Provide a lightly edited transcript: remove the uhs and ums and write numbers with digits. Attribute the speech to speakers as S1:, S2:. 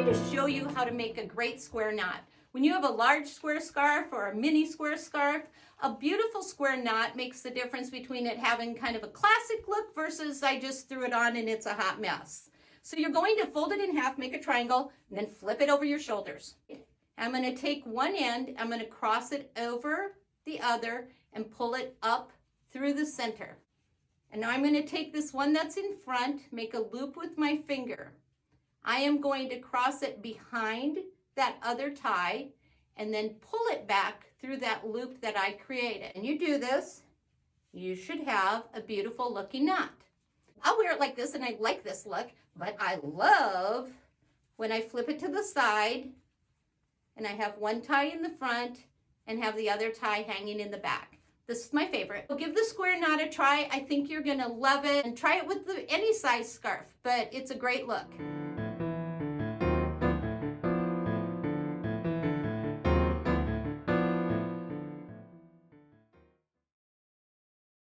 S1: going to show you how to make a great square knot. When you have a large square scarf or a mini square scarf, a beautiful square knot makes the difference between it having kind of a classic look versus I just threw it on and it's a hot mess. So you're going to fold it in half, make a triangle, and then flip it over your shoulders. I'm going to take one end, I'm going to cross it over the other and pull it up through the center. And now I'm going to take this one that's in front, make a loop with my finger. I am going to cross it behind that other tie and then pull it back through that loop that I created. And you do this, you should have a beautiful looking knot. I'll wear it like this and I like this look, but I love when I flip it to the side and I have one tie in the front and have the other tie hanging in the back. This is my favorite. So give the square knot a try. I think you're gonna love it, and try it with any size scarf, but it's a great look.